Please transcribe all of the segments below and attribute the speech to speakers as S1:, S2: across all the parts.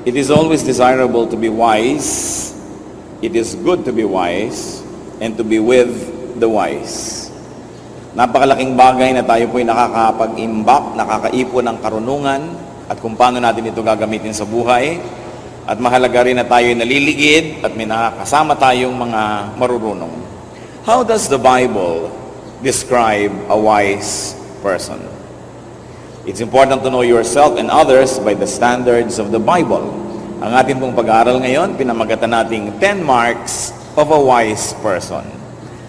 S1: It is always desirable to be wise. It is good to be wise and to be with the wise. Napakalaking bagay na tayo po'y nakakapag-imbak, nakakaipon ng karunungan at kung paano natin ito gagamitin sa buhay. At mahalaga rin na tayo'y naliligid at may nakakasama tayong mga marurunong. How does the Bible describe a wise person? It's important to know yourself and others by the standards of the Bible. Ang ating pong pag-aaral ngayon, pinamagatan nating 10 marks of a wise person.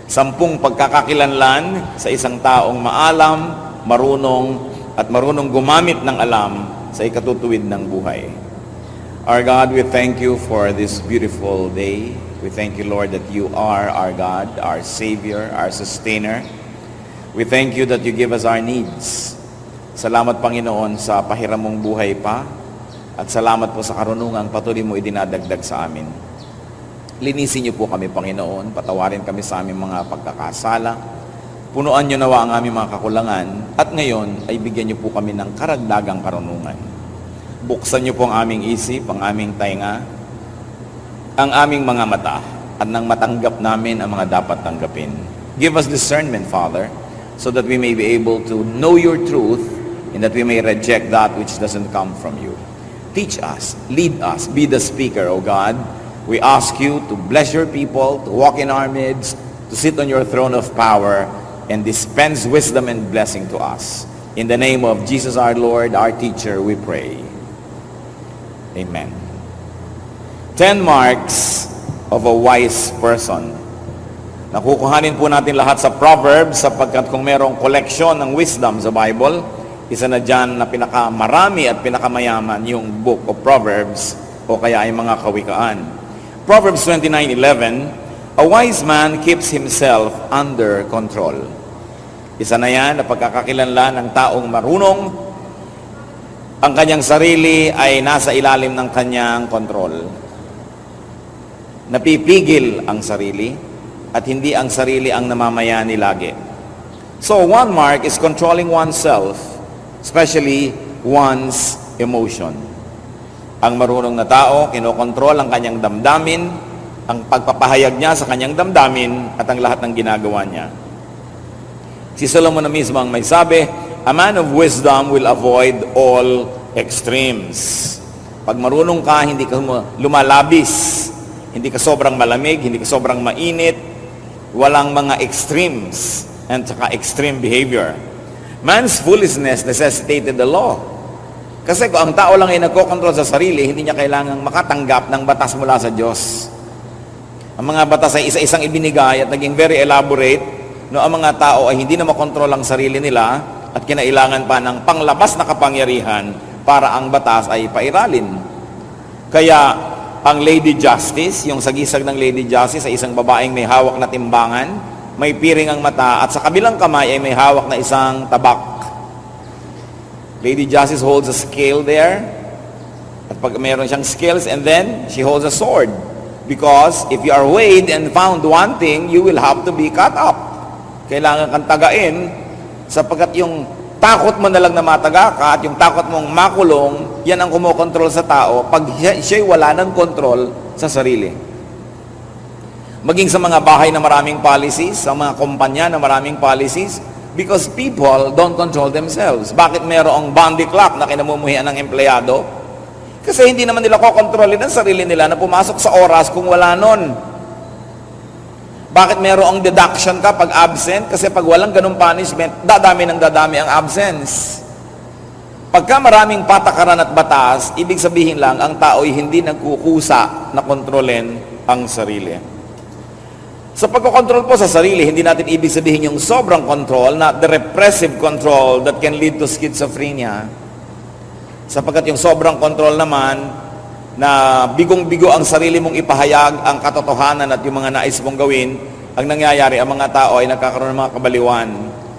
S1: 10 pagkakakilanlan sa isang taong maalam, marunong, at marunong gumamit ng alam sa ikatutuwid ng buhay. Our God, we thank you for this beautiful day. We thank you, Lord, that you are our God, our Savior, our Sustainer. We thank you that you give us our needs. Salamat, Panginoon, sa pahiram mong buhay pa. At salamat po sa karunungang patuloy mo idinadagdag sa amin. Linisin niyo po kami, Panginoon. Patawarin kami sa aming mga pagkakasala. Punuan niyo nawa ang aming mga kakulangan. At ngayon ay bigyan niyo po kami ng karagdagang karunungan. Buksan niyo po ang aming isip, ang aming tainga, ang aming mga mata, at nang matanggap namin ang mga dapat tanggapin. Give us discernment, Father, so that we may be able to know your truth and that we may reject that which doesn't come from you. Teach us, lead us, be the speaker, O God. We ask you to bless your people, to walk in our midst, to sit on your throne of power, and dispense wisdom and blessing to us. In the name of Jesus our Lord, our teacher, we pray. Amen. 10 marks of a wise person. Nakukuhanin po natin lahat sa Proverbs sapagkat kung merong collection ng wisdom sa Bible, isa na dyan na pinakamarami at pinakamayaman yung book of Proverbs o kaya ay mga kawikaan. Proverbs 29:11, a wise man keeps himself under control. Isa na yan na pagkakakilanlan ng taong marunong, ang kanyang sarili ay nasa ilalim ng kanyang kontrol. Napipigil ang sarili at hindi ang sarili ang namamayani lagi. So one mark is controlling oneself, especially one's emotion. Ang marunong na tao, kinokontrol ang kanyang damdamin, ang pagpapahayag niya sa kanyang damdamin at ang lahat ng ginagawa niya. Si Solomon na mismo ang may sabi, a man of wisdom will avoid all extremes. Pag marunong ka, hindi ka lumalabis, hindi ka sobrang malamig, hindi ka sobrang mainit, walang mga extremes and saka extreme behavior. Man's foolishness necessitated the law. Kasi kung ang tao lang ay nagkokontrol sa sarili, hindi niya kailangang makatanggap ng batas mula sa Diyos. Ang mga batas ay isa-isang ibinigay at naging very elaborate, no, ang mga tao ay hindi na makontrol ang sarili nila at kinailangan pa ng panglabas na kapangyarihan para ang batas ay pairalin. Kaya ang Lady Justice, yung sagisag ng Lady Justice ay isang babaeng may hawak na timbangan, may piring ang mata, at sa kabilang kamay ay may hawak na isang tabak. Lady Justice holds a scale there, at pag mayroon siyang scales, and then she holds a sword. Because if you are weighed and found wanting, you will have to be cut up. Kailangan kang tagain, sapagkat yung takot mo na lang na mataga ka, at yung takot mong makulong, yan ang kumokontrol sa tao, pag siya'y wala ng kontrol sa sarili. Maging sa mga bahay na maraming policies, sa mga kumpanya na maraming policies, because people don't control themselves. Bakit mayroong boundary clock na kinamumuhian ng empleyado? Kasi hindi naman nila kokontrolin ang sarili nila na pumasok sa oras kung wala nun. Bakit mayroong deduction ka pag absent? Kasi pag walang ganung punishment, dadami ang absence. Pagka maraming patakaran at batas, ibig sabihin lang, ang tao'y hindi nagkukusa na kontrolin ang sarili. Sa pagkokontrol po sa sarili, hindi natin ibig sabihin yung sobrang control, not the repressive control that can lead to schizophrenia. Sapagkat yung sobrang control naman, na bigong-bigo ang sarili mong ipahayag ang katotohanan at yung mga nais mong gawin, ang nangyayari, ang mga tao ay nagkakaroon ng mga kabaliwan,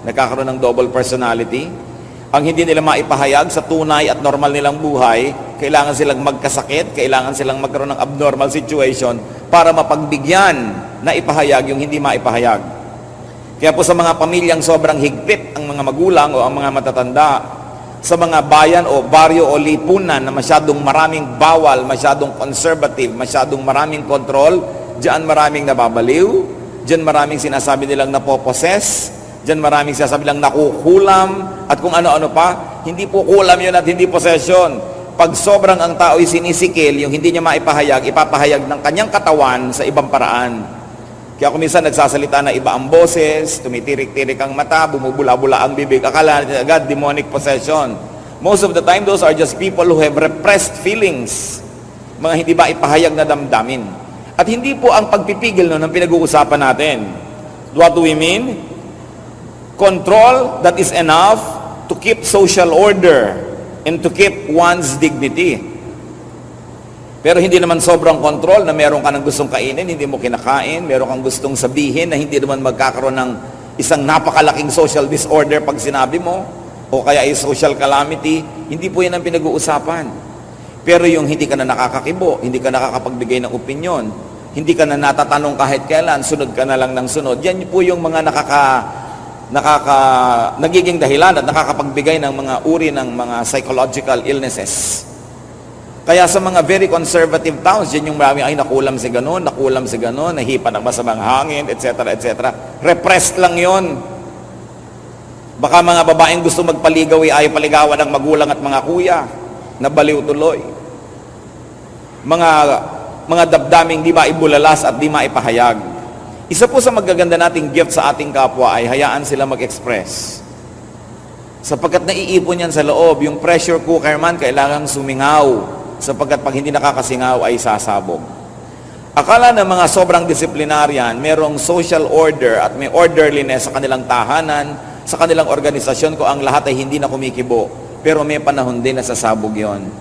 S1: nagkakaroon ng double personality. Ang hindi nila maipahayag sa tunay at normal nilang buhay, kailangan silang magkasakit, kailangan silang magkaroon ng abnormal situation para mapagbigyan na ipahayag yung hindi maipahayag. Kaya po sa mga pamilyang sobrang higpit ang mga magulang o ang mga matatanda, Sa mga bayan o baryo o lipunan na masyadong maraming bawal, masyadong conservative, masyadong maraming control, diyan maraming nababaliw, diyan maraming sinasabi nilang napoposes, diyan maraming sinasabi nilang nakukulam, at kung ano-ano pa. Hindi po kulam yun at hindi possession. Pag sobrang ang tao ay sinisikil, yung hindi niya maipahayag, ipapahayag ng kanyang katawan sa ibang paraan. Kaya kung minsan nagsasalita na iba ang boses, tumitirik-tirik ang mata, bumubula-bula ang bibig, akala natin agad demonic possession. Most of the time, those are just people who have repressed feelings. Mga hindi ba ipahayag na damdamin. At hindi po ang pagpipigil nun ang pinag-uusapan natin. What do we mean? Control that is enough to keep social order and to keep one's dignity. Pero hindi naman sobrang control na meron ka ng gustong kainin, hindi mo kinakain, meron kang gustong sabihin na hindi naman magkakaroon ng isang napakalaking social disorder pag sinabi mo, o kaya ay social calamity. Hindi po yan ang pinag-uusapan. Pero yung hindi ka na nakakakibo, hindi ka nakakapagbigay ng opinyon, hindi ka na natatanong kahit kailan, sunod ka na lang ng sunod, yan po yung mga nagiging dahilan at nakakapagbigay ng mga uri ng mga psychological illnesses. Kaya sa mga very conservative towns, yan yung marami, ay nakulam si ganun, nahipan ang masamang hangin, etc., etc. Repressed lang yon. Baka mga babaeng gusto magpaligaw ay ayaw paligawan ng magulang at mga kuya, nabaliw tuloy. Mga dabdaming di maibulalas at di maipahayag. Isa po sa magaganda nating gift sa ating kapwa ay hayaan sila mag-express. Sapagkat naiipon yan sa loob, yung pressure cooker man kailangang sumingaw. Sapagkat pag hindi nakakasingaw ay sasabog. Akala ng mga sobrang disiplinaryan, merong social order at may orderliness sa kanilang tahanan, sa kanilang organisasyon ko ang lahat ay hindi na kumikibo. Pero may panahon din na sasabog yon.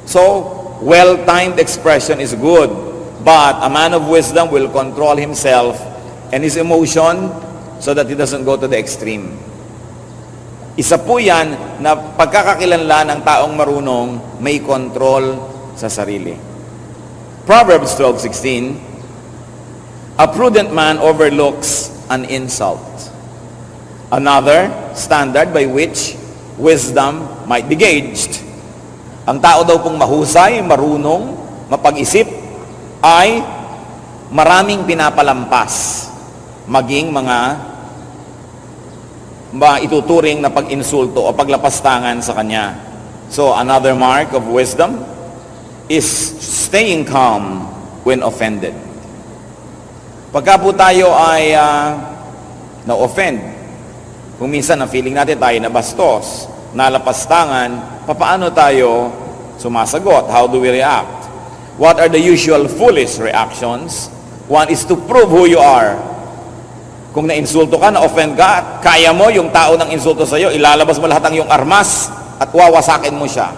S1: So, well-timed expression is good, but a man of wisdom will control himself and his emotion so that he doesn't go to the extreme. Isa po yan na pagkakakilanlan ng taong marunong may control sa sarili. Proverbs 12:16, a prudent man overlooks an insult. Another standard by which wisdom might be gauged. Ang tao daw pong mahusay, marunong, mapag-isip, ay maraming pinapalampas, maging mga ituturing na pag-insulto o paglapastangan sa kanya. So, another mark of wisdom is staying calm when offended. Pagka po tayo ay na-offend, kung minsan ang feeling natin tayo nabastos, nalapastangan, papaano tayo sumasagot? How do we react? What are the usual foolish reactions? One is to prove who you are. Kung na-insulto ka, na-offend ka, kaya mo yung tao ng insulto sa'yo, ilalabas mo lahat ng iyong armas at wawasakin mo siya.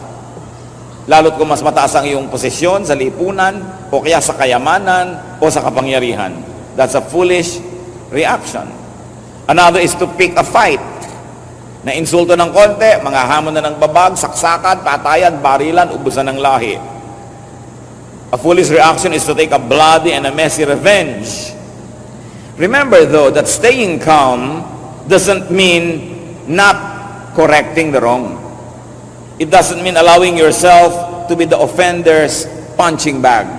S1: Lalo't kung mas mataas ang iyong posisyon sa lipunan o kaya sa kayamanan o sa kapangyarihan. That's a foolish reaction. Another is to pick a fight. Na-insulto ng konti, mga hamon na ng babag, saksakan, patayan, barilan, ubusan ng lahi. A foolish reaction is to take a bloody and a messy revenge. Remember though that staying calm doesn't mean not correcting the wrong. It doesn't mean allowing yourself to be the offender's punching bag.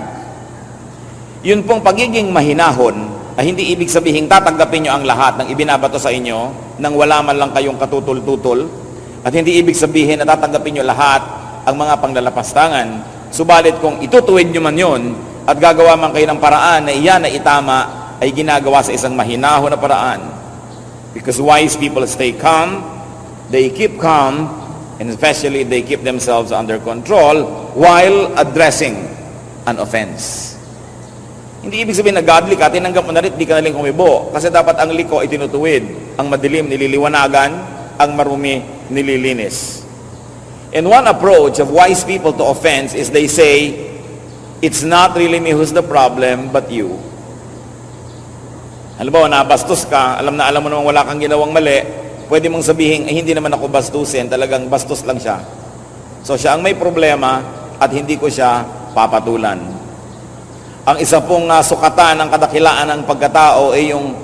S1: Yun pong pagiging mahinahon ay hindi ibig sabihin tatanggapin nyo ang lahat ng ibinabato sa inyo nang wala man lang kayong katutul-tutul, at hindi ibig sabihin na tatanggapin nyo lahat ang mga panglalapastangan. Subalit kung itutuwid nyo man yun at gagawa man kayo ng paraan na iyan na itama, ay ginagawa sa isang mahinahon na paraan. Because wise people stay calm, they keep calm, and especially they keep themselves under control while addressing an offense. Hindi ibig sabihin na godly ka, tinanggap mo na rin, di ka naling kumibo. Kasi dapat ang liko ay tinutuwid, ang madilim nililiwanagan, ang marumi nililinis. And one approach of wise people to offense is they say, it's not really me who's the problem, but you. Halimbawa, nabastos ka, alam mo naman wala kang ginawang mali, pwede mong sabihin, hindi naman ako bastusin, talagang bastos lang siya. So siya ang may problema at hindi ko siya papatulan. Ang isa pong sukatan ng kadakilaan ng pagkatao ay yung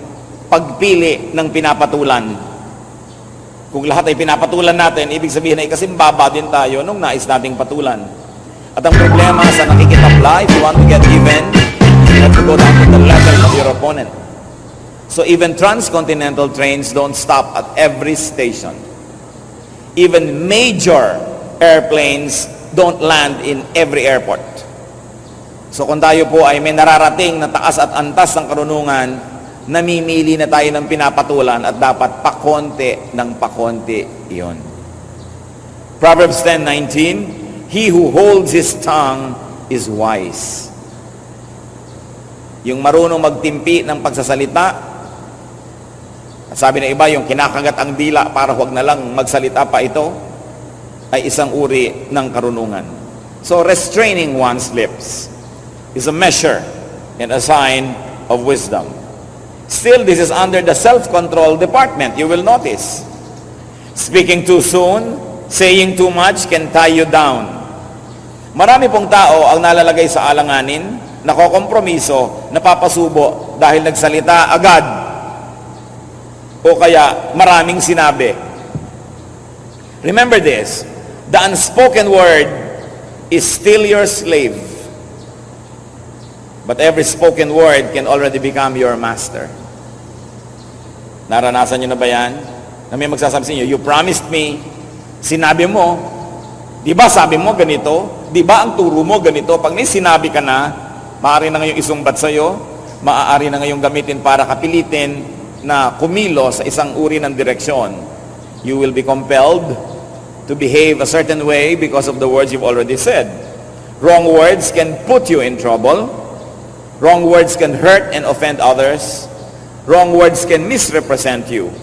S1: pagpili ng pinapatulan. Kung lahat ay pinapatulan natin, ibig sabihin ay kasimbaba din tayo nung nais nating patulan. At ang problema sa nakikitapla, if you want to get even, you have to go down to the level of your opponent. So even transcontinental trains don't stop at every station. Even major airplanes don't land in every airport. So kung tayo po ay may nararating na taas at antas ng karunungan, namimili na tayo ng pinapatulan at dapat pakonti ng pakonti iyon. Proverbs 10:19, he who holds his tongue is wise. Yung marunong magtimpi ng pagsasalita, at sabi ng iba, yung kinakagat ang dila para huwag na lang magsalita pa ito, ay isang uri ng karunungan. So restraining one's lips is a measure and a sign of wisdom. Still, this is under the self-control department, you will notice. Speaking too soon, saying too much can tie you down. Marami pong tao ang nalalagay sa alanganin, nakokompromiso, napapasubo dahil nagsalita agad o kaya maraming sinabi. Remember this, the unspoken word is still your slave, but every spoken word can already become your master. Naranasan nyo na ba yan? Na may magsasabi sa inyo, you promised me, sinabi mo, di ba sabi mo ganito? Di ba ang turo mo ganito? Pag may sinabi ka na, maaari na ngayong isumbat sa'yo, maaari na ngayong gamitin para kapilitin na kumilo sa isang uri ng direksyon. You will be compelled to behave a certain way because of the words you've already said. Wrong words can put you in trouble. Wrong words can hurt and offend others. Wrong words can misrepresent you.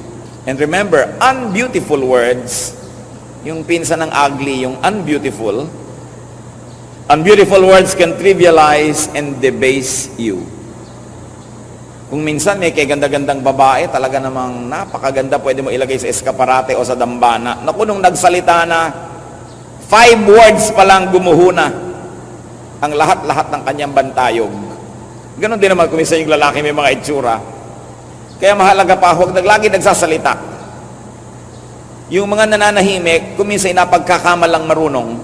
S1: And remember, unbeautiful words, yung pinsan ng ugly, yung unbeautiful words can trivialize and debase you. Kung minsan may kaganda-gandang babae, talaga namang napakaganda, pwede mo ilagay sa eskaparate o sa dambana. Naku, nung nagsalita na, 5 words pa lang gumuhuna ang lahat-lahat ng kanyang bantayog. Ganon din naman kung minsan yung lalaki may mga itsura. Kaya mahalaga pa, huwag lagi nagsasalita. Yung mga nananahimik, kung minsan napagkakamalang marunong,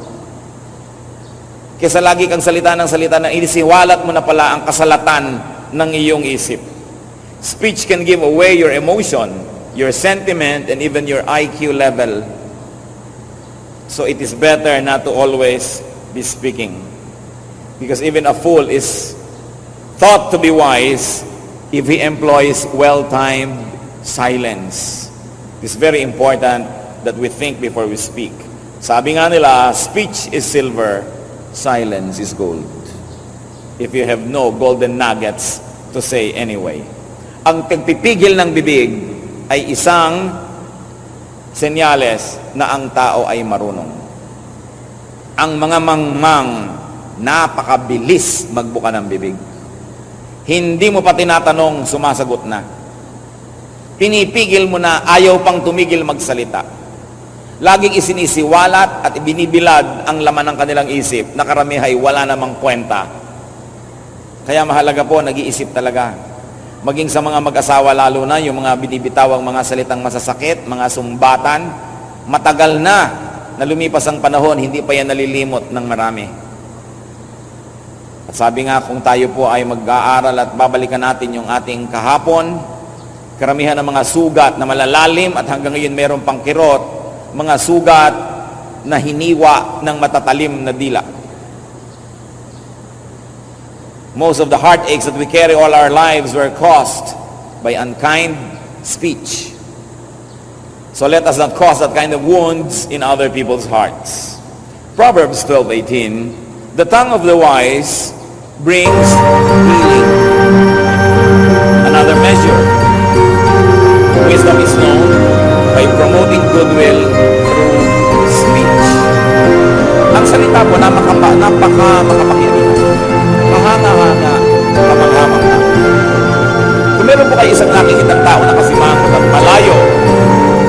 S1: kaysa lagi kang salita na inisiwalat mo na pala ang kasalatan ng iyong isip. Speech can give away your emotion, your sentiment, and even your IQ level. So it is better not to always be speaking. Because even a fool is thought to be wise if he employs well-timed silence. It's very important that we think before we speak. Sabi nga nila, speech is silver, silence is gold. If you have no golden nuggets to say anyway. Ang pagpipigil ng bibig ay isang senyales na ang tao ay marunong. Ang mga mangmang napakabilis magbuka ng bibig. Hindi mo pa tinatanong, sumasagot na. Pinipigil mo na, ayaw pang tumigil magsalita. Laging isinisiwalat at ibinibilad ang laman ng kanilang isip na karamihay wala namang kwenta. Kaya mahalaga po, nag-iisip talaga. Maging sa mga mag-asawa lalo na, yung mga binibitawang mga salitang masasakit, mga sumbatan, matagal na lumipas ang panahon, hindi pa yan nalilimot ng marami. At sabi nga, kung tayo po ay mag-aaral at babalikan natin yung ating kahapon, karamihan ng mga sugat na malalalim at hanggang ngayon meron pang kirot, mga sugat na hiniwa ng matatalim na dila. Most of the heartaches that we carry all our lives were caused by unkind speech. So let us not cause that kind of wounds in other people's hearts. Proverbs 12:18, the tongue of the wise brings healing. Another measure. Wisdom is known by promoting goodwill through speech. Ang salita po napaka-makapakinig. Mahanga-hanga, kamanghamang na. Kung meron po kayo isang nakikitang tao na kasimangot at malayo,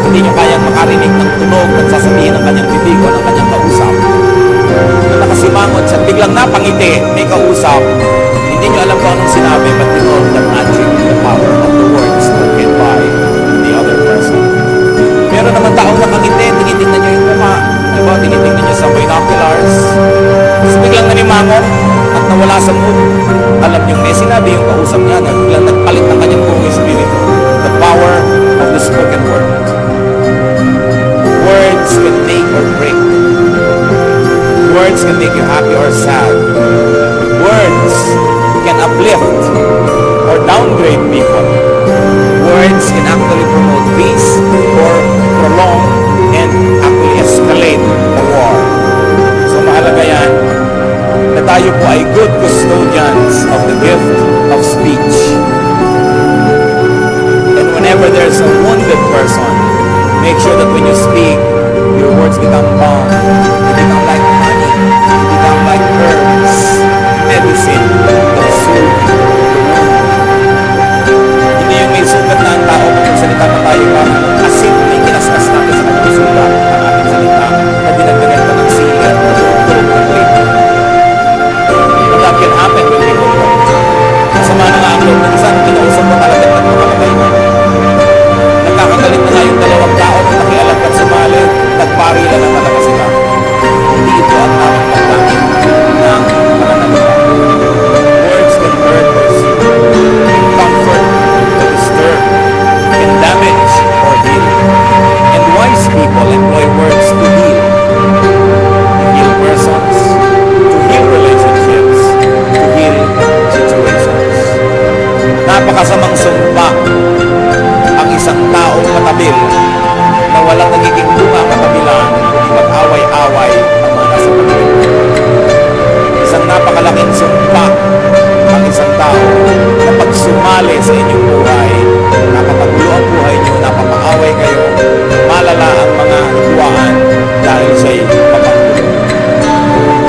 S1: hindi nyo kayang makarinig ng tunog at sasabihin ng kanyang bibig o ng kanyang kausap. Kung nakasimangot siya, biglang napangiti, may kausap, hindi nyo alam kung anong sinabi, but you know the magic, the power of the words spoken by the other person. Meron naman tao Make sure that when you speak, your words become balm. They become like honey. They become like herbs, medicine that soothe the wound. Hindi yung may sugat na ang tao kung magsalita pa tayo parang asin may kinaskas natin sa kanyang sugat ang ating salita na dinagdagan pa ng sila at durog ng plate. But that can happen when people talk. Kasama na nga ang loob ng isa na kinausap mo talaga at makamatay mo. Nagkakagalit na nga yung dalawang tao na nakialam at sumali, nagparilan na talaga sila. Hindi ito ang tamang pagkakin ng pananalita. Words can hurt us, can comfort, can disturb, can damage or heal. And wise people employ words to heal. To heal persons, to heal relationships, to heal situations. Napakasamang sumpa ang isang taong katabil na walang nagiging bunga katabilan kundi mag-away-away ang mga nasa paligid. Isang napakalaking sumpa ang isang tao na pag sumali sa inyong buhay, napapagulo ang buhay niyo, napapaaway kayo, malala ang mga hituaan dahil siya'y papagulo.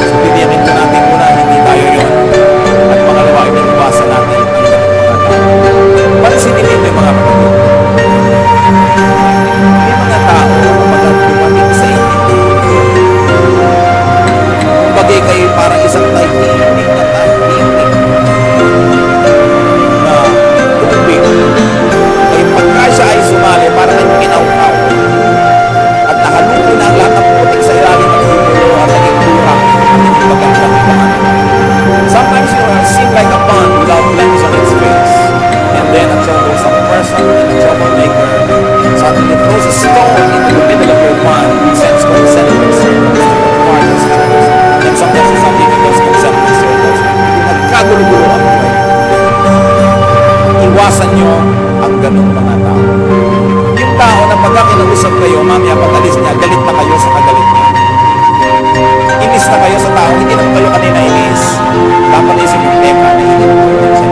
S1: So, titiyakin ko natin muna, hindi tayo yun. At pangalawa, iniiwasan natin ang ganung mga tao. Pansinin nito yung mga kapatid. May mga tao na kapag dumating sa inyo, bagay kayo parang isang tahimik na tubig. Ay pagka siya ay sumali, parang ay kinaukaw. At nakaluto na ang lahat ng putik sa ilalim ng tubig at naging durang at hindi magandang ibahan. Sometimes you seem like a pond without blemish on its face. And then a troublesome person and a troublemaker suddenly throws a stone into the middle of your pond and sends concentric circles to mark the stars. And sometimes it's not even those concentric circles. Nagkagulo-gulo ang buhay. Iwasan nyo ang ganung mga tao. Yung tao na pagka kinausap kayo, mamaya pag-alis niya, galit na kayo sa kagalit niya. Inis na kayo sa tao, hindi naman kayo kanina inis. Dapat isip yung teka na hindi naman kayo siya.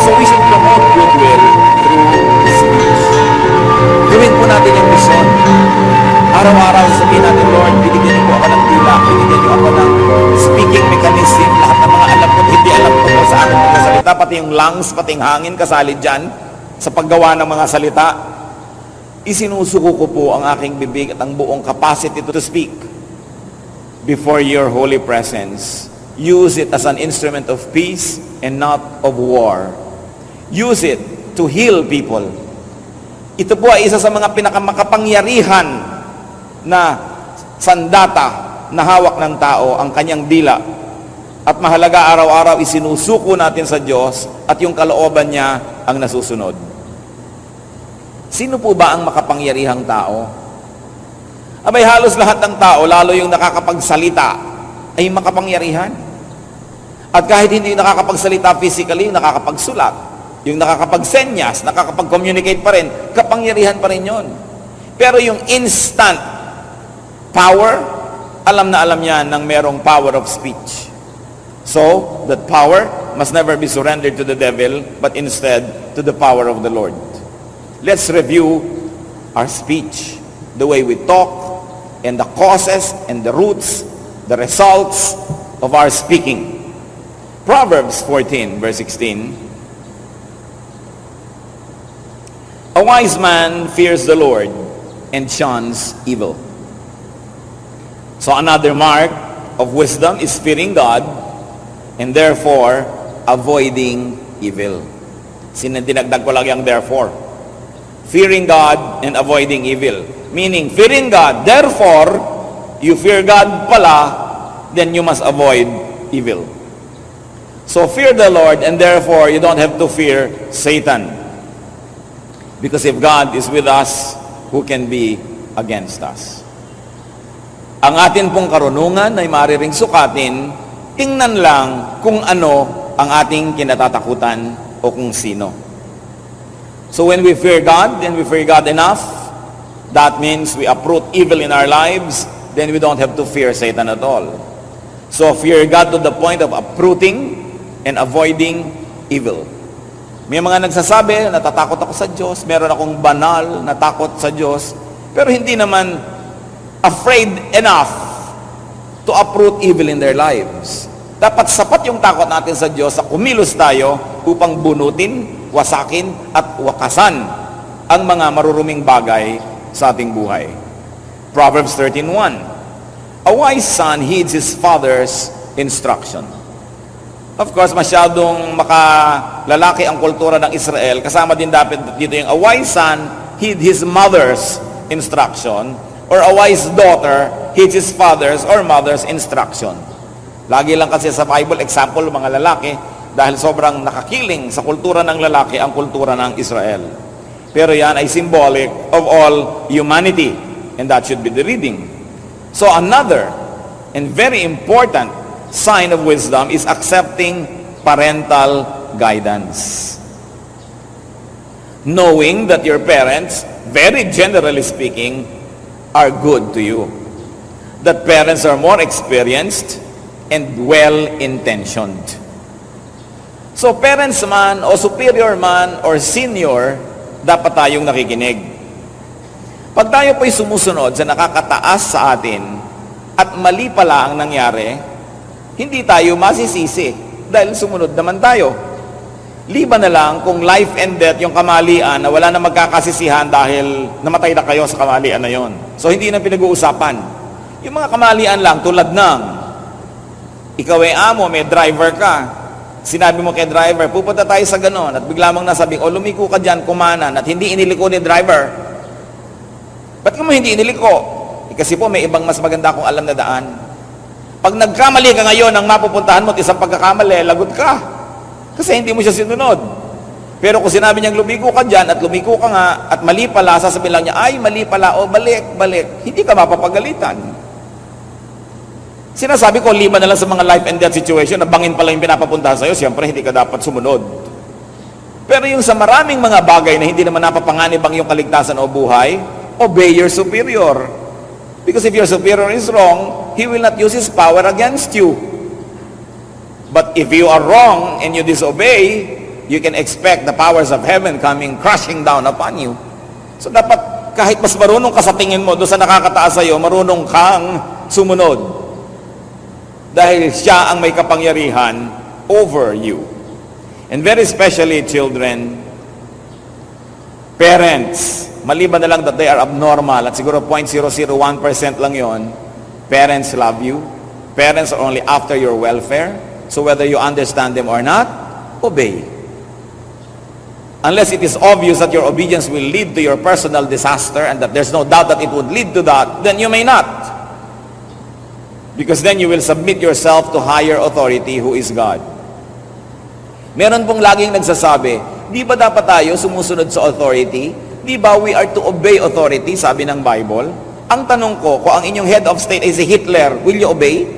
S1: So we should promote goodwill through speech. Gawin po natin yung mission. Araw-araw sabihin natin, Lord, binigyan niyo po ako ng tila, binigyan niyo ako ng speaking mechanism, lahat ng mga alam ko, hindi alam ko po sa aking pagkasalita, pati yung lungs, pati yung hangin, kasali dyan, sa paggawa ng mga salita. Isinusuko ko po ang aking bibig at ang buong capacity to speak before your holy presence. Use it as an instrument of peace and not of war. Use it to heal people. Ito po ay isa sa mga pinakamakapangyarihan na sandata na hawak ng tao, ang kanyang dila. At mahalaga araw-araw isinusuko natin sa Diyos at yung kalooban niya ang nasusunod. Sino po ba ang makapangyarihang tao? Abay, halos lahat ng tao, lalo yung nakakapagsalita, ay makapangyarihan. At kahit hindi nakakapagsalita physically, nakakapagsulat. Yung nakakapagsenyas, nakakapag-communicate pa rin, kapangyarihan pa rin yun. Pero yung instant power, alam na alam yan ng merong power of speech. So, that power must never be surrendered to the devil, but instead to the power of the Lord. Let's review our speech, the way we talk, and the causes and the roots, the results of our speaking. Proverbs 14, verse 16. A wise man fears the Lord and shuns evil. So another mark of wisdom is fearing God and therefore avoiding evil. Dinagdag ko lang yung therefore. Fearing God and avoiding evil. Meaning, fearing God, therefore, you fear God pala, then you must avoid evil. So fear the Lord and therefore you don't have to fear Satan. Because if God is with us, who can be against us? Ang atin pong karunungan ay maaaring sukatin, tingnan lang kung ano ang ating kinatatakutan o kung sino. So when we fear God, and we fear God enough, that means we uproot evil in our lives, then we don't have to fear Satan at all. So fear God to the point of uprooting and avoiding evil. May mga nagsasabi, natatakot ako sa Diyos, meron akong banal na takot sa Diyos, pero hindi naman afraid enough to uproot evil in their lives. Dapat sapat yung takot natin sa Diyos sa kumilos tayo upang bunutin, wasakin, at wakasan ang mga maruruming bagay sa ating buhay. Proverbs 13:1. A wise son heeds his father's instruction. Of course, masyadong makalalaki ang kultura ng Israel. Kasama din dapat dito yung a wise son heed his mother's instruction, or a wise daughter heeds his father's or mother's instruction. Lagi lang kasi sa Bible, example, mga lalaki, dahil sobrang nakakiling sa kultura ng lalaki ang kultura ng Israel. Pero yan ay symbolic of all humanity, and that should be the reading. So another and very important sign of wisdom is accepting parental guidance. Knowing that your parents, very generally speaking, are good to you. That parents are more experienced and well-intentioned. So parents man o superior man or senior, dapat tayong nakikinig. Pag tayo po'y sumusunod sa nakakataas sa atin at mali pala ang nangyari, hindi tayo masisisi dahil sumunod naman tayo. Liban na lang kung life and death yung kamalian na wala na magkakasisihan dahil namatay na kayo sa kamalian na yon. So hindi na pinag-uusapan. Yung mga kamalian lang tulad ng ikaw ay amo, may driver ka. Sinabi mo kay driver, pupunta tayo sa ganon at bigla mong nasabing, o lumiko ka dyan, kumanan at hindi iniliko ni driver. Ba't mo hindi iniliko? Kasi po may ibang mas maganda akong alam na daan. Pag nagkamali ka ngayon ang mapupuntahan mo at isang pagkakamali, lagot ka. Kasi hindi mo siya sinunod. Pero kung sinabi niyang lumiko ka dyan at lumiko ka nga at mali pala, sasabihin lang niya, ay mali pala, o balik. Hindi ka mapapagalitan. Sinasabi ko, liban na lang sa mga life and death situation, na bangin pala yung pinapapuntahan sa'yo, siyempre hindi ka dapat sumunod. Pero yung sa maraming mga bagay na hindi naman napapanganib ang iyong kaligtasan o buhay, obey your superior. Because if your superior is wrong, he will not use his power against you. But if you are wrong and you disobey, you can expect the powers of heaven coming crashing down upon you. So dapat kahit mas marunong ka sa tingin mo doon sa nakakataas sa'yo, marunong kang sumunod. Dahil siya ang may kapangyarihan over you. And very especially children, parents, maliban na lang that they are abnormal at siguro 0.001% lang yon, parents love you. Parents are only after your welfare. So whether you understand them or not, obey. Unless it is obvious that your obedience will lead to your personal disaster and that there's no doubt that it would lead to that, then you may not. Because then you will submit yourself to higher authority who is God. Meron pong laging nagsasabi, di ba dapat tayo sumusunod sa authority? Di ba we are to obey authority, sabi ng Bible? Ang tanong ko, kung ang inyong head of state ay si Hitler, will you obey?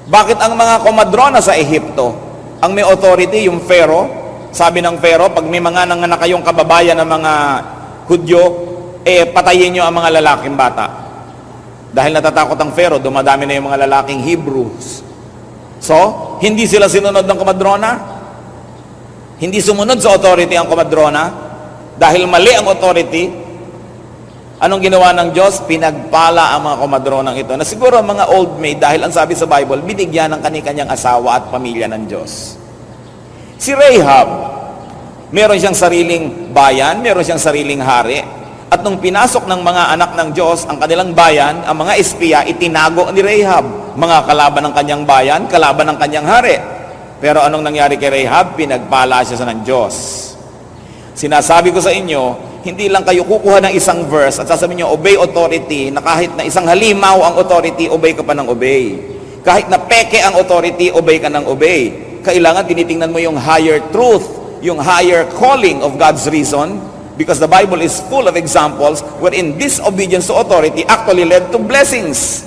S1: Bakit ang mga komadrona sa Ehipto, ang may authority, yung Pharaoh, sabi ng Pharaoh, pag may mga nanganak kayong kababayan ng mga Hudyo, patayin nyo ang mga lalaking bata. Dahil natatakot ang Pharaoh, dumadami na yung mga lalaking Hebrews. So, hindi sila sinunod ng komadrona? Hindi sumunod sa authority ang komadrona? Dahil mali ang authority, anong ginawa ng Diyos? Pinagpala ang mga komadronang ito. Na siguro mga old maid, dahil ang sabi sa Bible, binigyan ng kani-kanyang asawa at pamilya ng Diyos. Si Rahab, meron siyang sariling bayan, meron siyang sariling hari. At nung pinasok ng mga anak ng Diyos ang kanilang bayan, ang mga espiya, itinago ni Rahab. Mga kalaban ng kanyang bayan, kalaban ng kanyang hari. Pero anong nangyari kay Rahab? Pinagpala siya sa ng Diyos. Sinasabi ko sa inyo, hindi lang kayo kukuha ng isang verse at sasabihin nyo, obey authority, na kahit na isang halimaw ang authority, obey ka pa ng obey. Kahit na peke ang authority, obey ka ng obey. Kailangan tinitingnan mo yung higher truth, yung higher calling of God's reason, because the Bible is full of examples wherein disobedience to authority actually led to blessings.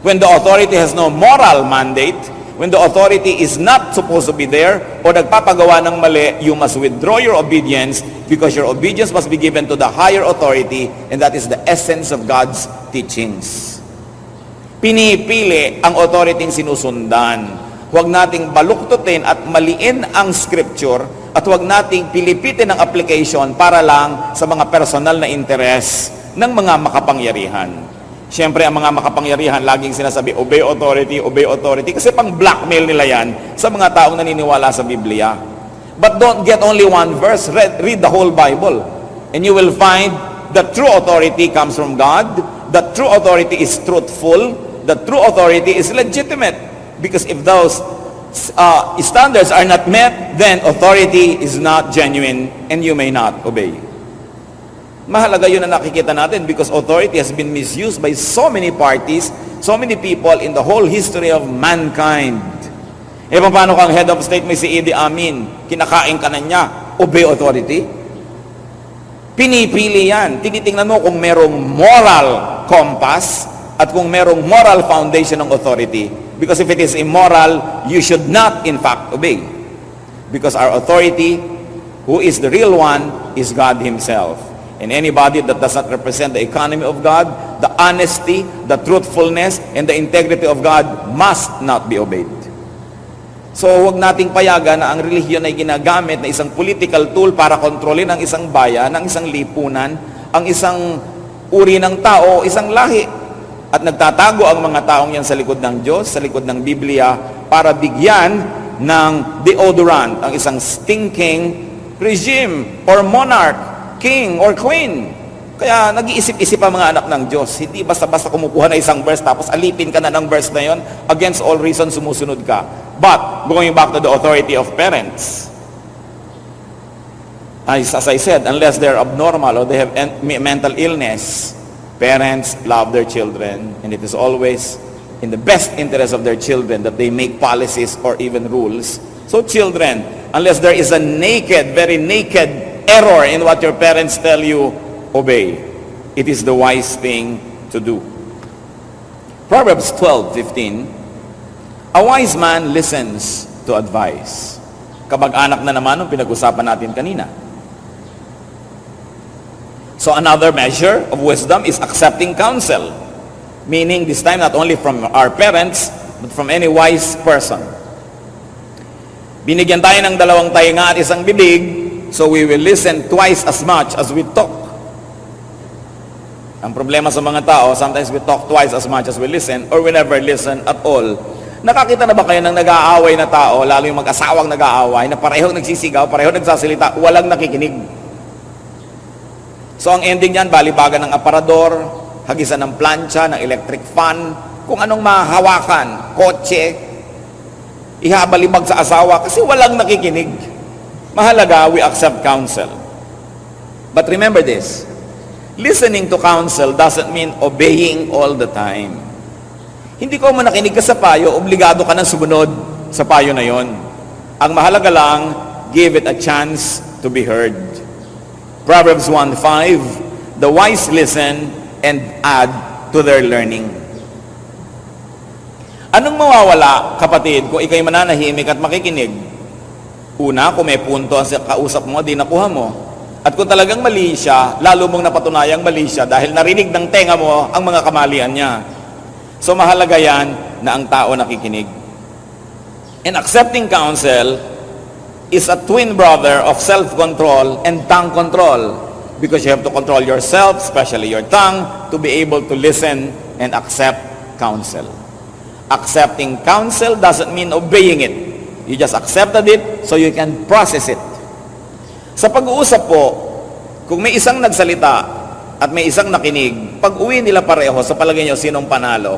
S1: When the authority has no moral mandate, when the authority is not supposed to be there, o nagpapagawa ng mali, you must withdraw your obedience because your obedience must be given to the higher authority, and that is the essence of God's teachings. Pinipili ang authority sinusundan. huwag nating baluktutin at maliin ang scripture at huwag nating pilipitin ang application para lang sa mga personal na interes ng mga makapangyarihan. Siyempre, ang mga makapangyarihan, laging sinasabi, obey authority, kasi pang blackmail nila yan sa mga taong naniniwala sa Biblia. But don't get only one verse, read the whole Bible. And you will find that true authority comes from God, that true authority is truthful, that true authority is legitimate. Because if those standards are not met, then authority is not genuine and you may not obey. Mahalaga yun na nakikita natin because authority has been misused by so many parties, so many people in the whole history of mankind. E paano kang head of state, may si Idi Amin, kinakain ka na niya, obey authority? Pinipili yan. Tinitingnan mo kung merong moral compass at kung merong moral foundation ng authority. Because if it is immoral, you should not in fact obey. Because our authority, who is the real one, is God Himself. And anybody that does not represent the economy of God, the honesty, the truthfulness, and the integrity of God must not be obeyed. So huwag nating payagan na ang relihiyon ay ginagamit na isang political tool para kontrolin ang isang bayan, ang isang lipunan, ang isang uri ng tao, isang lahi. At nagtatago ang mga taong yan sa likod ng Diyos, sa likod ng Biblia, para bigyan ng deodorant ang isang stinking regime or monarch, king or queen. Kaya nag-iisip-isip ang mga anak ng Diyos. Hindi basta-basta kumukuha na isang verse tapos alipin ka na ng verse na yon, against all reason sumusunod ka. But, going back to the authority of parents, as I said, unless they're abnormal or they have mental illness, parents love their children, and it is always in the best interest of their children that they make policies or even rules. So children, unless there is a naked, very naked error in what your parents tell you, obey. It is the wise thing to do. Proverbs 12:15, a wise man listens to advice. Kamag-anak na naman ang pinag-usapan natin kanina. So another measure of wisdom is accepting counsel. Meaning this time not only from our parents, but from any wise person. Binigyan tayo ng dalawang tainga at isang bibig, so we will listen twice as much as we talk. Ang problema sa mga tao, sometimes we talk twice as much as we listen, or we never listen at all. Nakakita na ba kayo ng nag-aaway na tao, lalo yung mag-asawang nag-aaway, na parehong nagsisigaw, parehong nagsasalita, walang nakikinig? So ang ending niyan, balibagan ng aparador, hagisan ng plancha, ng electric fan, kung anong mahawakan, kotse, ihabalibag sa asawa, kasi walang nakikinig. Mahalaga, we accept counsel. But remember this, listening to counsel doesn't mean obeying all the time. Hindi ko man nakinig ka sa payo, obligado ka nang sumunod sa payo na yon. Ang mahalaga lang, give it a chance to be heard. Proverbs 1:5, the wise listen and add to their learning. Anong mawawala, kapatid, kung ikay mananahimik at makikinig? Una, kung may punto ang kausap mo, di nakuha mo. At kung talagang mali siya, lalo mong napatunayang mali siya dahil narinig ng tenga mo ang mga kamalian niya. So mahalaga yan na ang tao nakikinig. And accepting counsel is a twin brother of self-control and tongue control. Because you have to control yourself, especially your tongue, to be able to listen and accept counsel. Accepting counsel doesn't mean obeying it. You just accepted it so you can process it. Sa pag-uusap po, kung may isang nagsalita at may isang nakinig, pag uwi nila pareho, sa palagay nyo, sinong panalo?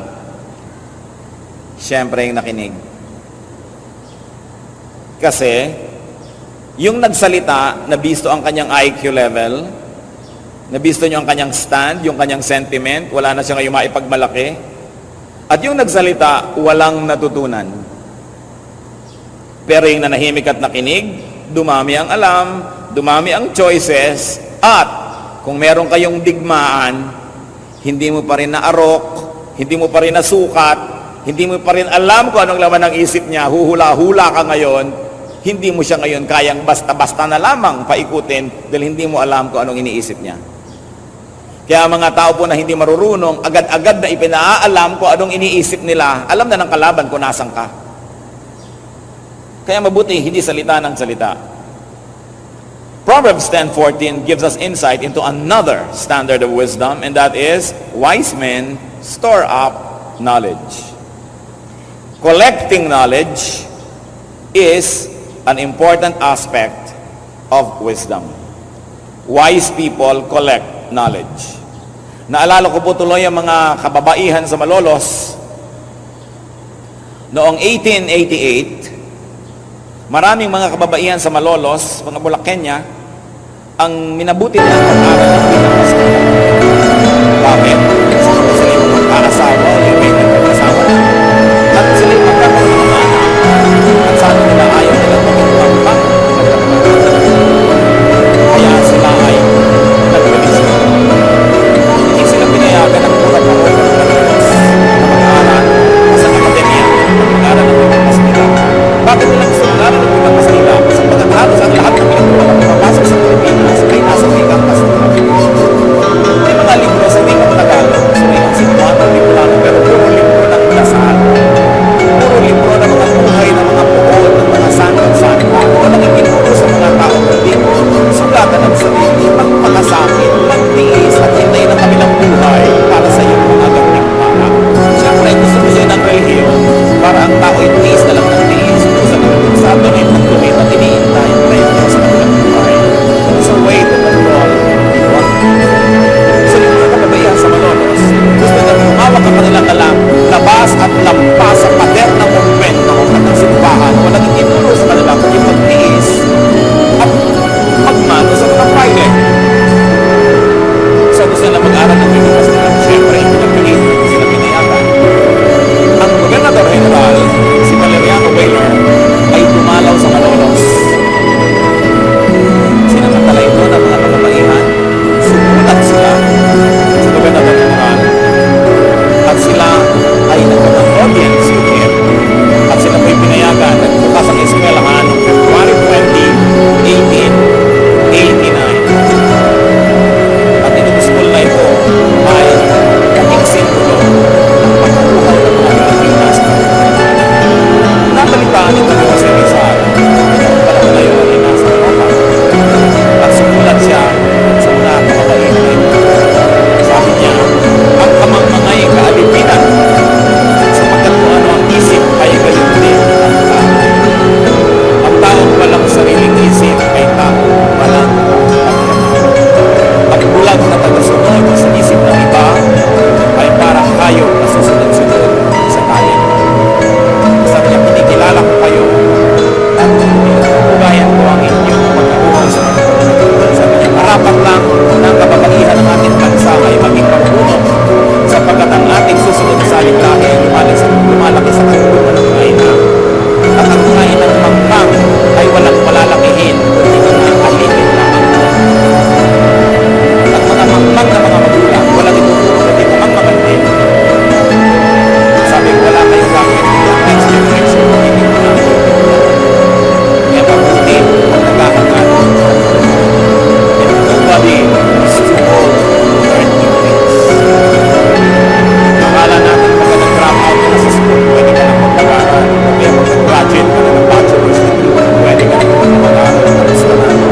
S1: Siyempre yung nakinig. Kasi, yung nagsalita, nabisto ang kanyang IQ level, nabisto nyo ang kanyang stand, yung kanyang sentiment, wala na siya ngayon maipagmalaki. At yung nagsalita, walang natutunan. Pero yung nanahimik at nakinig, dumami ang alam, dumami ang choices, at kung meron kayong digmaan, hindi mo pa rin naarok, hindi mo pa rin nasukat, hindi mo pa rin alam kung anong laman ng isip niya, huhula-hula ka ngayon, hindi mo siya ngayon kayang basta-basta na lamang paikutin dahil hindi mo alam kung anong iniisip niya. Kaya mga tao po na hindi marurunong, agad-agad na ipinaalam kung anong iniisip nila, alam na ng kalaban kung nasan ka. Kaya mabuti, hindi salita ng salita. Proverbs 10:14 gives us insight into another standard of wisdom, and that is, wise men store up knowledge. Collecting knowledge is an important aspect of wisdom. Wise people collect knowledge. Naalala ko po tuloy ang mga kababaihan sa Malolos. Noong 1888, maraming mga kababaihan sa Malolos, mga Bulakenya, ang minabuti na pag-aaral ng pinakasawa. Bakit? Sila yung magkakasawa, yung may nagkakasawa. At sila yung magkakasawa ng mga anak. At sa nila ayaw nila magkakasawa. Kaya sila ay nag-release. Hindi sila pinayagan ng pura-pura ng Malolos na mag-aaral sa akademya, mag-aaral ng Pilipinas. Bakit nila gusto mag-aaral ng Pilipinas? Sa pagkatalos ang lahat ng pinagkulang na pumapasok sa Pilipinas ay nasa wikang Kastila. May mga libro sa wikang Tagalog, sa wikang Cebuano, Bicolano, pero puro libro ng dasal. Puro libro ng mga buhay ng mga buod, ng mga santo-santa. Walang itinuro sa mga tao kundi sugatan ng sarili, magpakasakit, magtiis at hintayin ang kabilang buhay para sa iyong mga gantimpala. Siyempre, gusto mo siya ng relihiyon para ang tao ay tiis na lang ng tiis. Sa atin ay pagtumit at iniintay ang premyo sa kabilang buhay. It's a way to control what sa mga kababayan sa Malolos, gusto na humawak ang kanilang alam, labas at lampas sa pader ng movemento at ng simbahan. Walang itinuro sa kanila kundi magtiis at magmano sa mga private. So gusto nila mag-aral ng Pilipinas nila. Siyempre, hindi na pilit, hindi sila pinayagan. Ang Gobernador General, si Valeriano Weyler, ay dumalaw sa Malolos. Sinamantala ito ng mga kababaihan, sumulat sila sa Gobernador General at sila ay nagkaroon ng audience with him at sila po'y pinayagan. Nagbukas ang eskwelahan noong February 20, 1889 at itong school na ito ay naging simbolo ng pagkabuhay ng mga Pilipinas. Nabalitaan ito ni Jose Rizal. Panahon na yun ay nasa Europa. At sumulat siya sa mga kababaihan na ito. Sabi niya, ang kamangmangay kaalipinan sapagkat kung ano ang isip ay gayon din ang tao. Ang taong walang sariling isip ay taong walang pagyaman. Ang bulag na tagasunod sa isip ng iba ay parang hayop na susunod-sunod sa tayo. Sabi niya, pinikilala ko kayo at pinupugayan ko ang inyong pagkabuhay sa mga. Sabi niya, marapat lang ng kababaihan ng ating bansa ay maging marunong sapagkat ang ating susunod sa aliglahe lumalaki sa katulungan ng mga ina. At ang mga inang mangmang ay walang malalakihin kundi mga alipin lamang. At mga mangmang na mga magulang, walang ituturo kundi mamangmangan din. Sabi ko, wala kayong gagawin yung next generation kundi dito na. Kaya mabuti ang naghahangat. And nobody is too old to learn new things. Akala natin pagka nag-drop out ka na sa school, pwede ka lang mag-aral. Kaya mag-graduate ka na ng bachelor's degree, pwede ka lang mag-aral ng restaurant.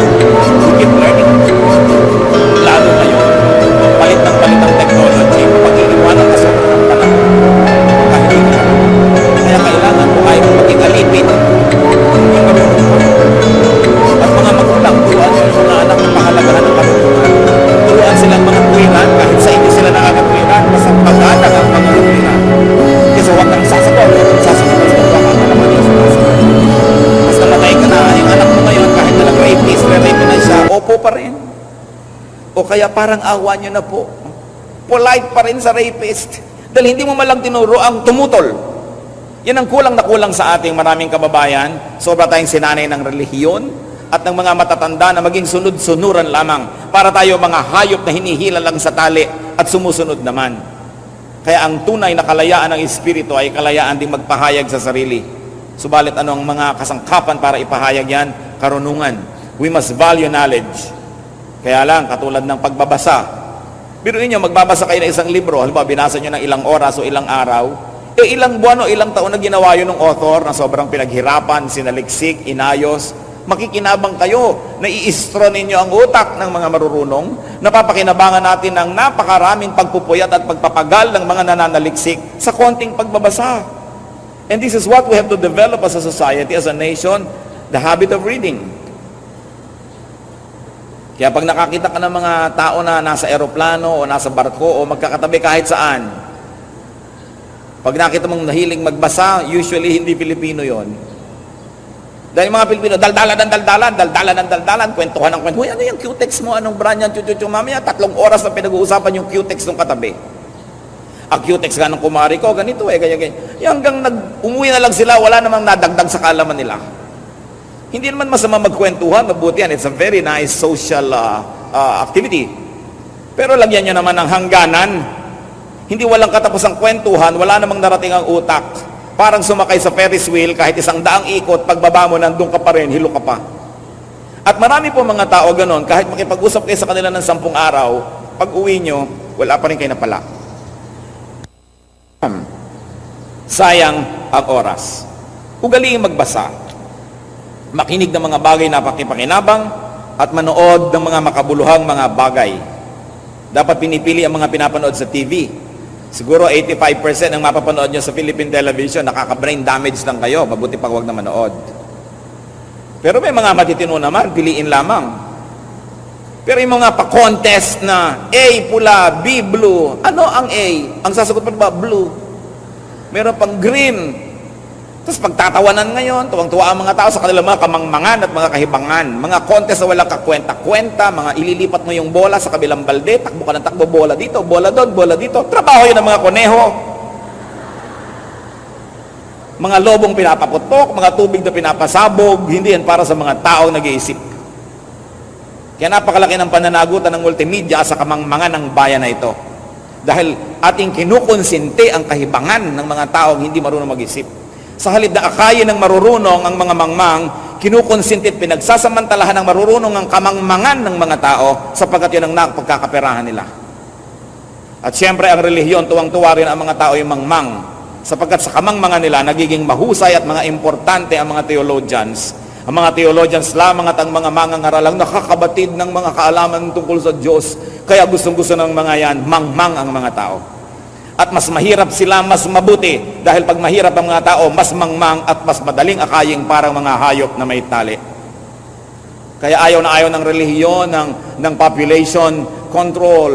S1: You keep learning. Lalo ngayon, palit ng technology, pag-iiwanan ka sa ng panahon. Kahit hindi ka. Kaya kailangan mo ay maging alipin. Hindi marunong ko. At mga magulang, turuan nyo yung mga anak ng pahalagahan ng karunungan. Turuan silang mga tuwiran, kahit sa hindi sila nakakatuwiran, basta pag-anak ang mga tuwiran. Kasi huwag kang sasagot, basta huwag kang naman yung sinasagot. Basta namatay ka na, yung anak mo ngayon, kahit nalang rapist, rape na siya, opo pa rin. O kaya parang awa nyo na po. Polite pa rin sa rapist. Dahil hindi mo malang tinuro ang tumutol. Yan ang kulang na kulang sa ating maraming kababayan. Sobra tayong sinanay ng relihiyon at ng mga matatanda na maging sunod-sunuran lamang para tayo mga hayop na hinihila lang sa tali at sumusunod naman. Kaya ang tunay na kalayaan ng Espiritu ay kalayaan ding magpahayag sa sarili. Subalit ano ang mga kasangkapan para ipahayag yan? Karunungan. We must value knowledge. Kaya lang, katulad ng pagbabasa. Biruin nyo, magbabasa kayo ng isang libro, halimbawa binasa nyo ng ilang oras o ilang araw, ilang buwan o ilang taon na ginawa yun ng author na sobrang pinaghirapan, sinaliksik, inayos. Makikinabang kayo na i-istro ninyo ang utak ng mga marurunong. Napapakinabangan natin ng napakaraming pagpupuyat at pagpapagal ng mga nananaliksik sa konting pagbabasa. And this is what we have to develop as a society, as a nation, the habit of reading. Kaya pag nakakita ka ng mga tao na nasa eroplano o nasa barko o magkakatabi kahit saan, pag nakita mong nahiling magbasa, usually hindi Pilipino yon. Dahil mga Pilipino, daldalan, kwentuhan ng kwentuhan. Uy, ano yung Q-text mo? Anong brand yan? Mamaya, 3 oras na pinag-uusapan yung Q-text ng katabi. Ang Q-text nga ng kumari ko, ganito ganyan. Hanggang umuwi na lang sila, wala namang nadagdag sa kaalaman nila. Hindi naman masama magkwentuhan, mabuti yan. It's a very nice social activity. Pero lagyan nyo naman ng hangganan. Hindi walang katapusang kwentuhan, wala namang narating ang utak. Parang sumakay sa Ferris wheel, kahit 100 ikot, pagbaba mo, nandun ka pa rin, hilo ka pa. At marami po mga tao ganon, kahit makipag-usap kayo sa kanila ng 10 araw, pag uwi nyo, wala pa rin kayo napala. Sayang ang oras. Ugaliing magbasa. Makinig ng mga bagay na pakipakinabang at manood ng mga makabuluhang mga bagay. Dapat pinipili ang mga pinapanood sa TV. Siguro 85% ng mapapanood nyo sa Philippine television, nakaka-brain damage lang kayo. Mabuti pag huwag na manood. Pero may mga matitino naman, piliin lamang. Pero yung mga pa-contest na A, pula, B, blue. Ano ang A? Ang sasagot pa ba? Blue. Meron pang green. Tapos pagtatawanan ngayon, tuwang-tuwa ang mga tao sa kanilang mga kamangmangan at mga kahibangan. Mga contest na walang kakwenta-kwenta, mga ililipat mo yung bola sa kabilang balde, takbo ka ng takbo, bola dito, bola doon, bola dito. Trabaho yun ng mga koneho. Mga lobong pinapaputok, mga tubig na pinapasabog, hindi yan para sa mga taong nag-iisip. Kaya napakalaki ng pananagutan ng multimedia sa kamangmangan ng bayan na ito. Dahil ating kinukonsinti ang kahibangan ng mga taong hindi marunong mag-isip. Sa halip na akayin ng marurunong ang mga mangmang, kinukonsinti at pinagsasamantalahan ng marurunong ang kamangmangan ng mga tao sapagkat yun ang napagkakaperahan nila. At siyempre ang relihiyon, tuwang-tuwa rin ang mga tao yung mangmang sapagkat sa kamangmangan nila nagiging mahusay at mga importante ang mga theologians. Ang mga theologians lamang at ang mga mangangaralang nakakabatid ng mga kaalaman tungkol sa Diyos. Kaya gustong-gusto ng mga yan, mangmang ang mga tao. At mas mahirap sila, mas mabuti. Dahil pag mahirap ang mga tao, mas mangmang at mas madaling akaying parang mga hayop na may tali. Kaya ayaw na ayaw ng relihiyon, ng population control,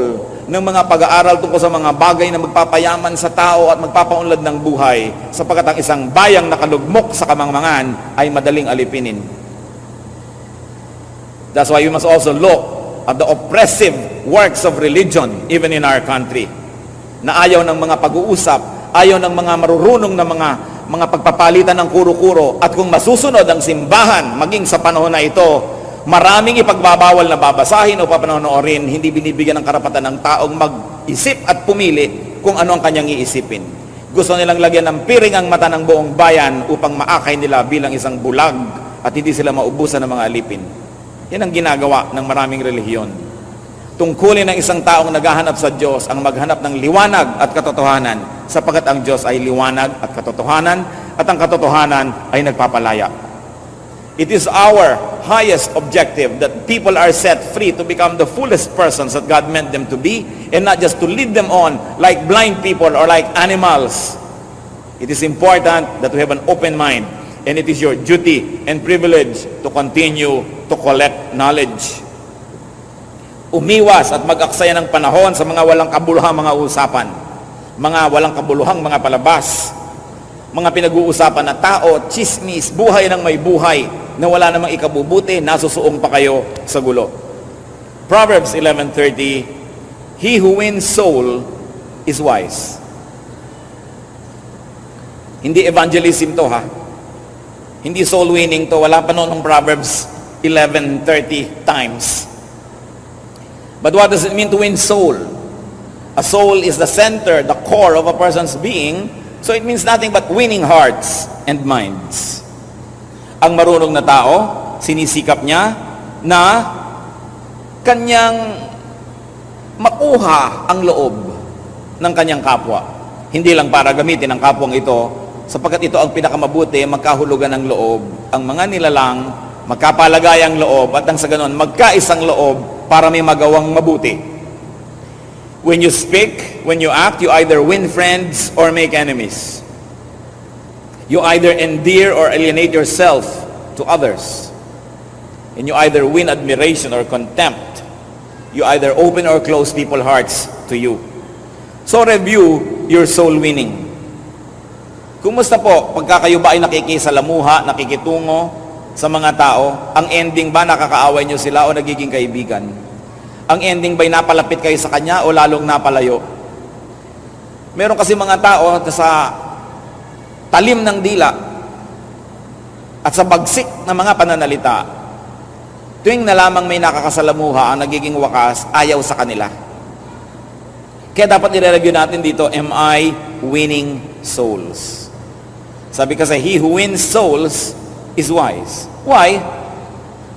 S1: ng mga pag-aaral tungkol sa mga bagay na magpapayaman sa tao at magpapaunlad ng buhay, sapagkat ang isang bayang nakalugmok sa kamangmangan ay madaling alipinin. That's why you must also look at the oppressive works of religion even in our country. Na ayaw ng mga pag-uusap, ayaw ng mga marurunong na mga pagpapalitan ng kuro-kuro. At kung masusunod ang simbahan, maging sa panahon na ito, maraming ipagbabawal na babasahin o papanonoorin, hindi binibigyan ng karapatan ng taong mag-isip at pumili kung ano ang kanyang iisipin. Gusto nilang lagyan ng piring ang mata ng buong bayan upang maakay nila bilang isang bulag at hindi sila maubusan ng mga alipin. Yan ang ginagawa ng maraming relihiyon. Tungkulin ng isang taong naghahanap sa Diyos ang maghanap ng liwanag at katotohanan sapagkat ang Diyos ay liwanag at katotohanan at ang katotohanan ay nagpapalaya. It is our highest objective that people are set free to become the fullest persons that God meant them to be and not just to lead them on like blind people or like animals. It is important that we have an open mind and it is your duty and privilege to continue to collect knowledge. Umiwas at mag-aksaya ng panahon sa mga walang kabuluhang mga usapan, mga walang kabuluhang mga palabas, mga pinag-uusapan na tao, chismis, buhay ng may buhay na wala namang ikabubuti, nasusuong pa kayo sa gulo. Proverbs 11:30, he who wins soul is wise. Hindi evangelism to ha. Hindi soul winning to. Wala pa noon ng Proverbs 11:30 times. But what does it mean to win soul? A soul is the center, the core of a person's being, so it means nothing but winning hearts and minds. Ang marunong na tao, sinisikap niya na kanyang makuha ang loob ng kanyang kapwa. Hindi lang para gamitin ang kapwang ito, sapagkat ito ang pinakamabuti, magkahulugan ng loob. Ang mga nilalang, magkapalagayang loob, at nang sa ganon, magkaisang loob para may magawang mabuti. When you speak, when you act, you either win friends or make enemies. You either endear or alienate yourself to others. And you either win admiration or contempt. You either open or close people's hearts to you. So review your soul winning. Kumusta po pagka kayo ba ay nakikisalamuha, nakikitungo sa mga tao? Ang ending ba nakakaaway nyo sila o nagiging kaibigan? Ang ending ba'y napalapit kayo sa kanya o lalong napalayo? Meron kasi mga tao na sa talim ng dila at sa bagsik ng mga pananalita, tuwing na lamang may nakakasalamuha, ang nagiging wakas, ayaw sa kanila. Kaya dapat i-review natin dito, am I winning souls? Sabi kasi, he who wins souls is wise. Why?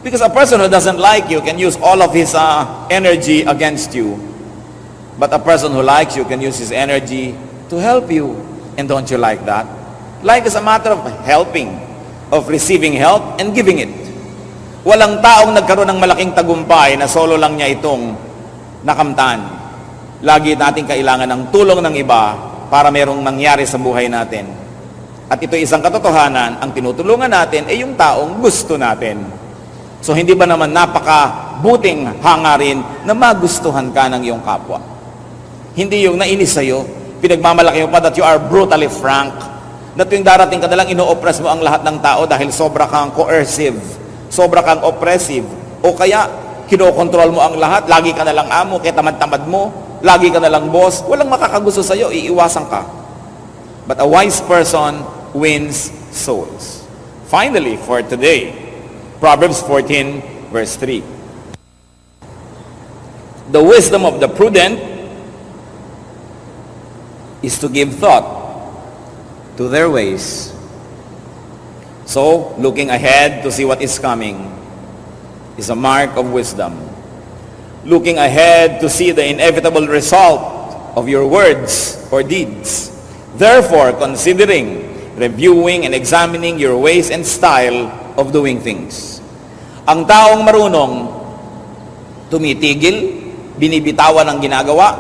S1: Because a person who doesn't like you can use all of his energy against you. But a person who likes you can use his energy to help you. And don't you like that? Life is a matter of helping, of receiving help and giving it. Walang taong nagkaroon ng malaking tagumpay na solo lang niya itong nakamtan. Lagi natin kailangan ng tulong ng iba para merong mangyari sa buhay natin. At ito isang katotohanan, ang tinutulungan natin ay yung taong gusto natin. So hindi ba naman napakabuting hangarin na magustuhan ka ng iyong kapwa? Hindi yung nainis sa'yo, pinagmamalaki mo pa that you are brutally frank, na tuwing darating ka na lang, ino-oppress mo ang lahat ng tao dahil sobra kang coercive, sobra kang oppressive, o kaya kinokontrol mo ang lahat, lagi ka na lang amo, kaya tamad-tamad mo, lagi ka na lang boss, walang makakagusto sa'yo, iiwasan ka. But a wise person wins souls. Finally, for today, Proverbs 14, verse 3. The wisdom of the prudent is to give thought to their ways. So, looking ahead to see what is coming is a mark of wisdom. Looking ahead to see the inevitable result of your words or deeds. Therefore, considering, reviewing, and examining your ways and style of doing things. Ang taong marunong, tumitigil, binibitawan ang ginagawa,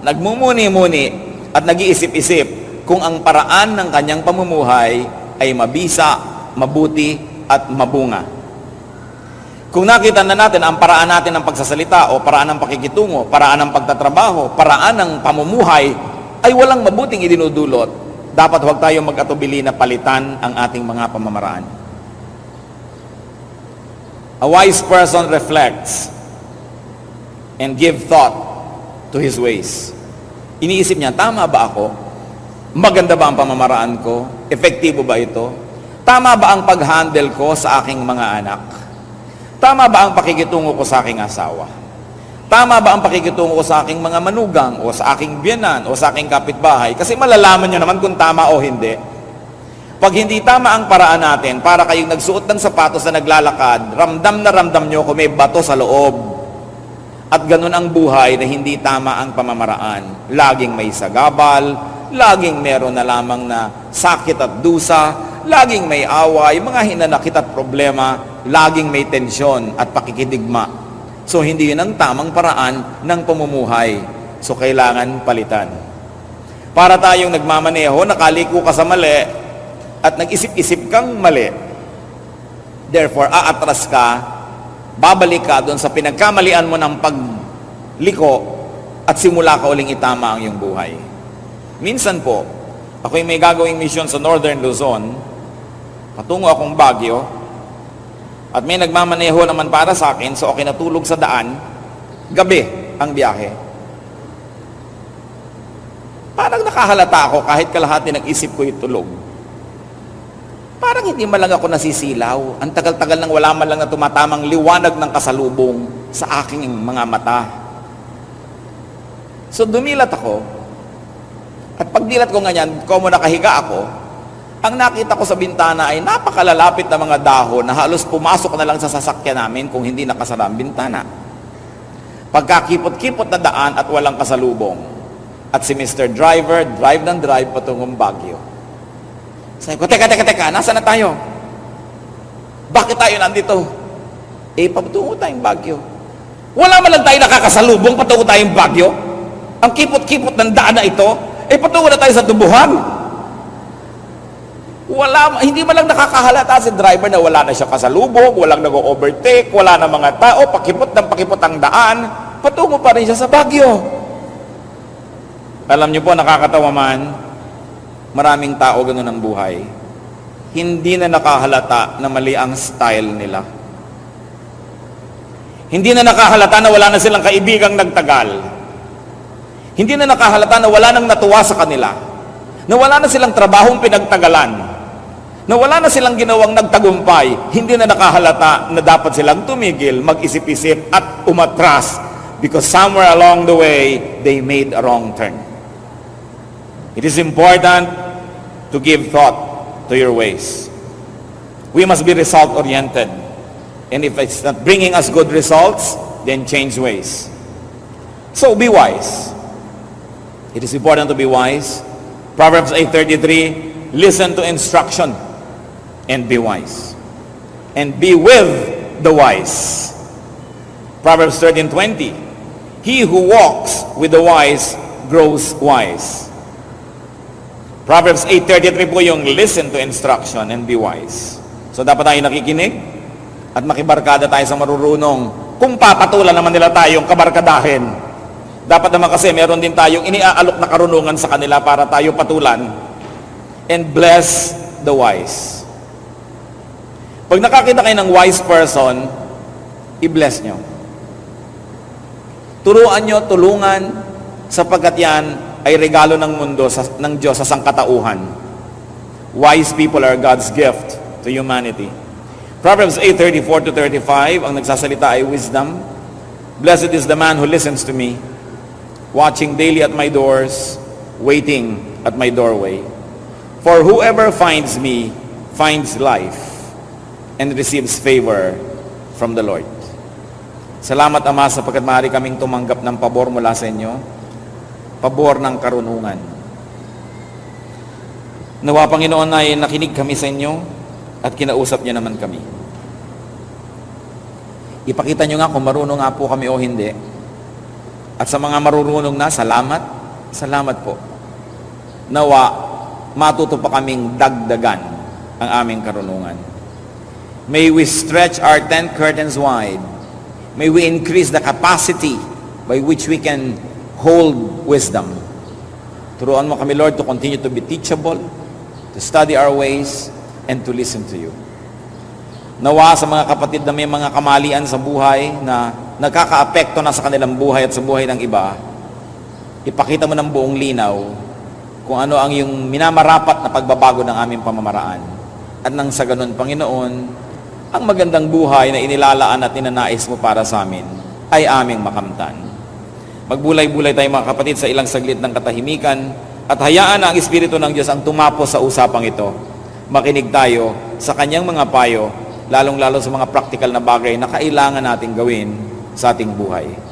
S1: nagmumuni-muni, at nag-iisip-isip kung ang paraan ng kanyang pamumuhay ay mabisa, mabuti, at mabunga. Kung nakita na natin ang paraan natin ng pagsasalita o paraan ng pakikitungo, paraan ng pagtatrabaho, paraan ng pamumuhay ay walang mabuting idinudulot, dapat huwag tayong mag-atubili na palitan ang ating mga pamamaraan. A wise person reflects and give thought to his ways. Iniisip niya, tama ba ako? Maganda ba ang pamamaraan ko? Epektibo ba ito? Tama ba ang pag-handle ko sa aking mga anak? Tama ba ang pakikitungo ko sa aking asawa? Tama ba ang pakikitungo ko sa aking mga manugang o sa aking biyenan o sa aking kapitbahay? Kasi malalaman nyo naman kung tama o hindi. Pag hindi tama ang paraan natin, para kayong nagsuot ng sapatos na naglalakad, ramdam na ramdam nyo kung may bato sa loob. At ganun ang buhay na hindi tama ang pamamaraan. Laging may sagabal, laging meron na lamang na sakit at dusa, laging may away, mga hinanakit at problema, laging may tensyon at pakikidigma. So, hindi yun ang tamang paraan ng pamumuhay. So, kailangan palitan. Para tayong nagmamaneho, nakaliko ka sa mali, at nag-isip-isip kang mali. Therefore, aatras ka, babalik ka doon sa pinagkamalian mo ng pagliko, at simula ka uling itama ang iyong buhay. Minsan po, ako'y may gagawing mission sa Northern Luzon, patungo akong Baguio, at may nagmamaneho naman para sa akin, so okay natulog sa daan, gabi ang biyahe. Parang nakahalata ako kahit kalahati ng isip ko itulog. Parang hindi man lang ako nasisilaw. Ang tagal-tagal nang wala man lang na tumatamang liwanag ng kasalubong sa aking mga mata. So dumilat ako, at pagdilat ko ganyan, como nakahiga ako, ang nakita ko sa bintana ay napakalalapit na mga dahon na halos pumasok na lang sa sasakyan namin kung hindi nakasara ang bintana. Pagkakipot-kipot na daan at walang kasalubong. At si Mr. Driver, drive ng drive patungong Baguio. Sabi ko, teka, nasa na tayo? Bakit tayo nandito? Patungo tayong Baguio. Wala man lang tayo nakakasalubong patungo tayong Baguio. Ang kipot-kipot ng daan na ito, patungo na tayo sa tubuhan. Hindi man lang nakakahalata si driver na wala na siya kasalubong, walang nag-overtake, wala na mga tao, pakipot ang daan, patungo pa rin siya sa Baguio. Alam niyo po, nakakatawa man, maraming tao ganun ang buhay. Hindi na nakahalata na mali ang style nila. Hindi na nakahalata na wala na silang kaibigang nagtagal. Hindi na nakahalata na wala nang natuwa sa kanila. Na wala na silang trabahong pinagtagalan. Na wala na silang ginawang nagtagumpay. Hindi na nakahalata na dapat silang tumigil, mag-isip-isip at umatras because somewhere along the way, they made a wrong turn. It is important to give thought to your ways. We must be result-oriented. And if it's not bringing us good results, then change ways. So be wise. It is important to be wise. Proverbs 8:33, listen to instruction and be wise. And be with the wise. Proverbs 13:20, he who walks with the wise grows wise. Proverbs 8:33 po yung listen to instruction and be wise. So dapat tayo nakikinig at makibarkada tayo sa marurunong. Kung papatulan naman nila tayong kabarkadahin, dapat naman kasi meron din tayong iniaalok na karunungan sa kanila para tayo patulan. And bless the wise. Pag nakakita kayo ng wise person, i-bless nyo. Turuan nyo, tulungan, sapagkat yan ay regalo ng mundo, ng Diyos sa sangkatauhan. Wise people are God's gift to humanity. Proverbs 8:34-35, ang nagsasalita ay wisdom. Blessed is the man who listens to me, watching daily at my doors, waiting at my doorway. For whoever finds me finds life and receives favor from the Lord. Salamat, Ama, sapagkat maaari kaming tumanggap ng pabor mula sa inyo, pabor ng karunungan. Nawa, Panginoon, ay nakinig kami sa inyo at kinausap niyo naman kami. Ipakita niyo nga kung marunong nga po kami o hindi. At sa mga marurunong na, salamat, salamat po. Nawa, matuto pa kaming dagdagan ang aming karunungan. May we stretch our tent curtains wide. May we increase the capacity by which we can hold wisdom. Turuan mo kami, Lord, to continue to be teachable, to study our ways, and to listen to you. Nawa sa mga kapatid na may mga kamalian sa buhay na nagkakaapekto na sa kanilang buhay at sa buhay ng iba, ipakita mo ng buong linaw kung ano ang yung minamarapat na pagbabago ng aming pamamaraan. At nang sa ganun, Panginoon, ang magandang buhay na inilalaan at ninanais mo para sa amin ay aming makamtan. Magbulay-bulay tayo mga kapatid sa ilang saglit ng katahimikan at hayaan na ang Espiritu ng Diyos ang tumapos sa usapang ito. Makinig tayo sa kanyang mga payo, lalong-lalo sa mga praktikal na bagay na kailangan nating gawin sa ating buhay.